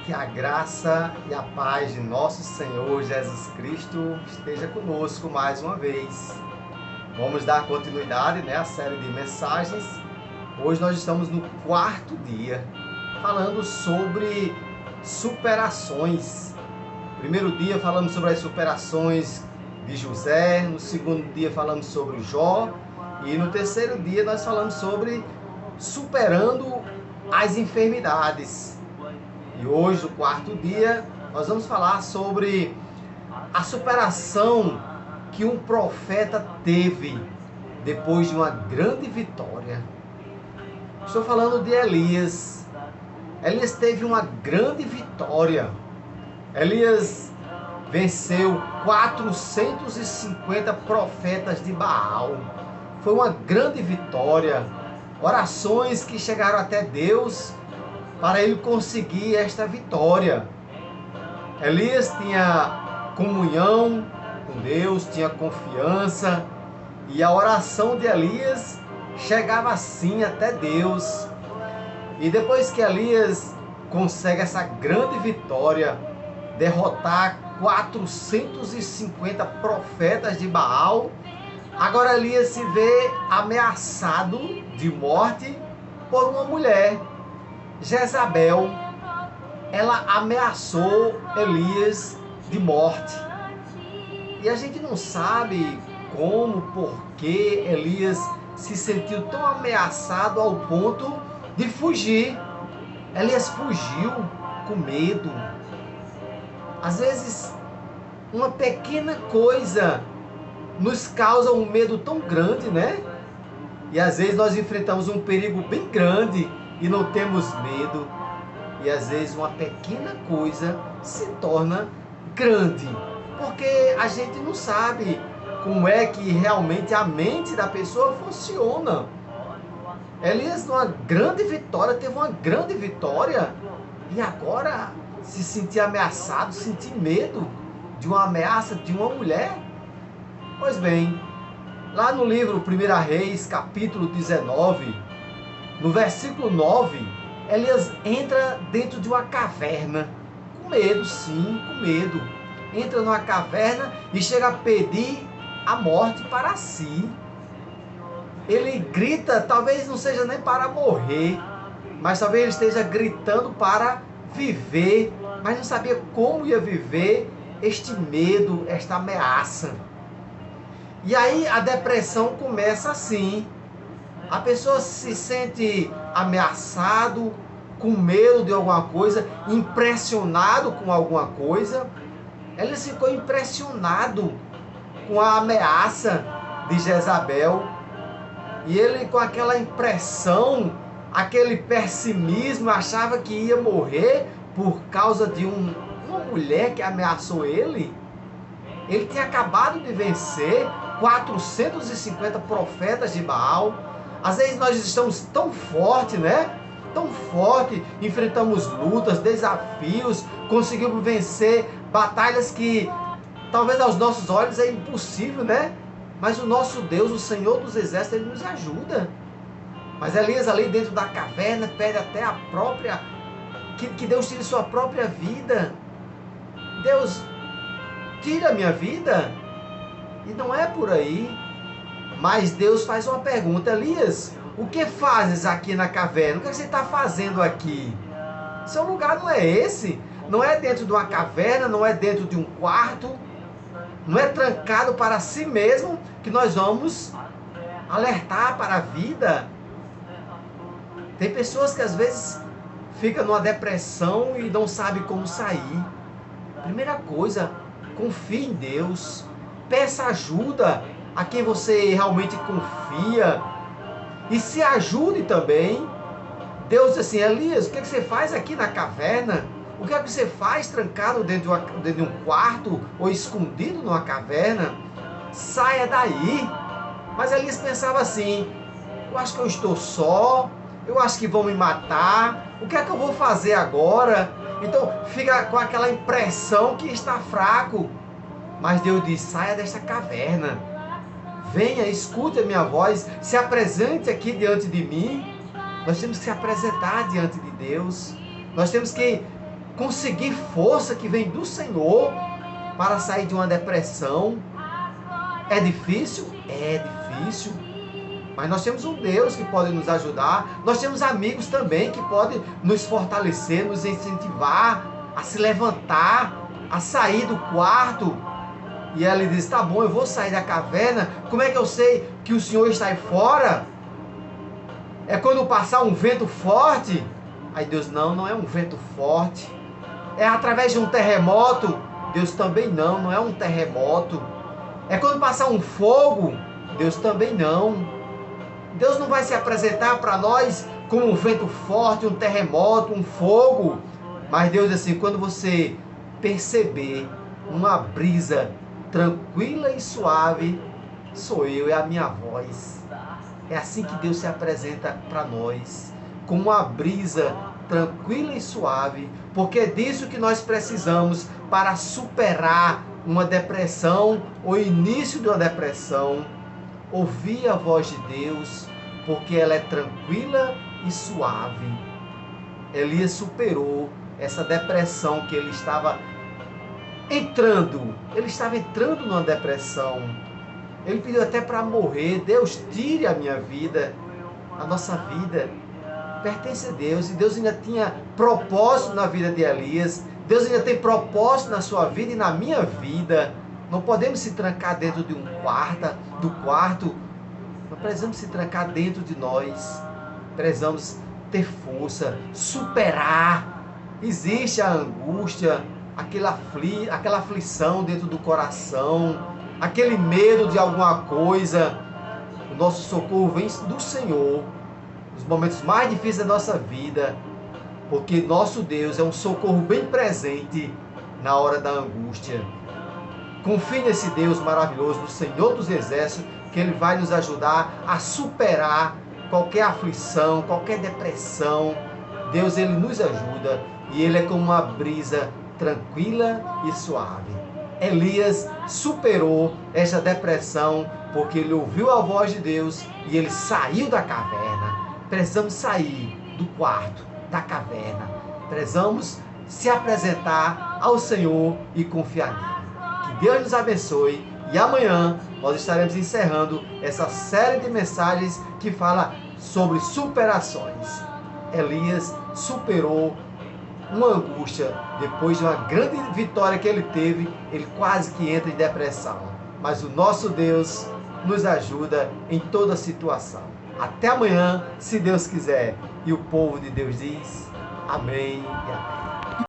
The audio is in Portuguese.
Que a graça e a paz de nosso Senhor Jesus Cristo esteja conosco mais uma vez. Vamos dar continuidade, à série de mensagens. Hoje nós estamos no 4º dia, falando sobre superações. No primeiro dia falamos sobre as superações de José, no segundo dia falamos sobre Jó e no terceiro dia nós falamos sobre superando as enfermidades. E hoje, no 4º dia, nós vamos falar sobre a superação que um profeta teve depois de uma grande vitória. Estou falando de Elias. Elias teve uma grande vitória. Elias venceu 450 profetas de Baal. Foi uma grande vitória. Orações que chegaram até Deus para ele conseguir esta vitória. Elias tinha comunhão com Deus, tinha confiança, e a oração de Elias chegava assim até Deus. E depois que Elias consegue essa grande vitória, derrotar 450 profetas de Baal, agora Elias se vê ameaçado de morte por uma mulher. Jezabel, ela ameaçou Elias de morte. E a gente não sabe como, por que Elias se sentiu tão ameaçado ao ponto de fugir. Elias fugiu com medo. Às vezes, uma pequena coisa nos causa um medo tão grande, E às vezes nós enfrentamos um perigo bem grande e não temos medo. E às vezes uma pequena coisa se torna grande, porque a gente não sabe como é que realmente a mente da pessoa funciona. Elias, numa grande vitória, teve uma grande vitória, e agora se sentir ameaçado, sentir medo de uma ameaça de uma mulher. Pois bem, lá no livro 1 Reis, capítulo 19, no versículo 9, Elias entra dentro de uma caverna, com medo, sim, com medo. Entra numa caverna e chega a pedir a morte para si. Ele grita, talvez não seja nem para morrer, mas talvez ele esteja gritando para viver, mas não sabia como ia viver este medo, esta ameaça. E aí a depressão começa assim. A pessoa se sente ameaçado, com medo de alguma coisa, impressionado com alguma coisa. Ele ficou impressionado com a ameaça de Jezabel. E ele, com aquela impressão, aquele pessimismo, achava que ia morrer por causa de uma mulher que ameaçou ele. Ele tinha acabado de vencer 450 profetas de Baal. Às vezes nós estamos tão forte, Tão forte, enfrentamos lutas, desafios, conseguimos vencer batalhas que talvez aos nossos olhos é impossível, Mas o nosso Deus, o Senhor dos Exércitos, Ele nos ajuda. Mas Elias ali dentro da caverna pede até a própria, que Deus tire sua própria vida. Deus, tira a minha vida. E não é por aí. Mas Deus faz uma pergunta: Elias, o que fazes aqui na caverna? O que você está fazendo aqui? Seu lugar não é esse. Não é dentro de uma caverna, não é dentro de um quarto, não é trancado para si mesmo que nós vamos alertar para a vida. Tem pessoas que às vezes ficam numa depressão e não sabem como sair. Primeira coisa, confie em Deus. Peça ajuda a quem você realmente confia. E se ajude também. Deus diz assim: Elias, o que você faz aqui na caverna? O que é que você faz trancado dentro de um quarto ou escondido numa caverna? Saia daí. Mas Elias pensava assim: eu acho que eu estou só, eu acho que vão me matar, o que é que eu vou fazer agora? Então fica com aquela impressão que está fraco. Mas Deus diz: saia desta caverna. Venha, escute a minha voz, se apresente aqui diante de mim. Nós temos que se apresentar diante de Deus. Nós temos que conseguir força que vem do Senhor para sair de uma depressão. É difícil? É difícil. Mas nós temos um Deus que pode nos ajudar. Nós temos amigos também que podem nos fortalecer, nos incentivar a se levantar, a sair do quarto. E ela diz, tá bom, eu vou sair da caverna. Como é que eu sei que o Senhor está aí fora? É quando passar um vento forte? Aí Deus, não é um vento forte. É através de um terremoto? Deus, também não é um terremoto. É quando passar um fogo? Deus, também não. Deus não vai se apresentar para nós como um vento forte, um terremoto, um fogo. Mas Deus, assim, quando você perceber uma brisa tranquila e suave, sou eu, é a minha voz. É assim que Deus se apresenta para nós, com uma brisa tranquila e suave, porque é disso que nós precisamos para superar uma depressão, o início de uma depressão. Ouvir a voz de Deus, porque ela é tranquila e suave. Elias superou essa depressão que ele estava entrando. Ele estava entrando numa depressão. Ele pediu até para morrer. Deus, tire a minha vida. A nossa vida pertence a Deus. E Deus ainda tinha propósito na vida de Elias. Deus ainda tem propósito na sua vida e na minha vida. Não podemos se trancar dentro de do quarto. Nós precisamos se trancar dentro de nós. Precisamos ter força, superar. Existe a angústia, aquela aflição dentro do coração, aquele medo de alguma coisa. O nosso socorro vem do Senhor, nos momentos mais difíceis da nossa vida, porque nosso Deus é um socorro bem presente na hora da angústia. Confie nesse Deus maravilhoso, no Senhor dos Exércitos, que Ele vai nos ajudar a superar qualquer aflição, qualquer depressão. Deus, Ele nos ajuda e Ele é como uma brisa tranquila e suave. Elias superou essa depressão porque ele ouviu a voz de Deus e ele saiu da caverna. Precisamos sair do quarto, da caverna. Precisamos se apresentar ao Senhor e confiar nele. Que Deus nos abençoe e amanhã nós estaremos encerrando essa série de mensagens que fala sobre superações. Elias superou uma angústia depois de uma grande vitória que ele teve. Ele quase que entra em depressão, mas o nosso Deus nos ajuda em toda situação. Até amanhã, se Deus quiser. E o povo de Deus diz amém e amém.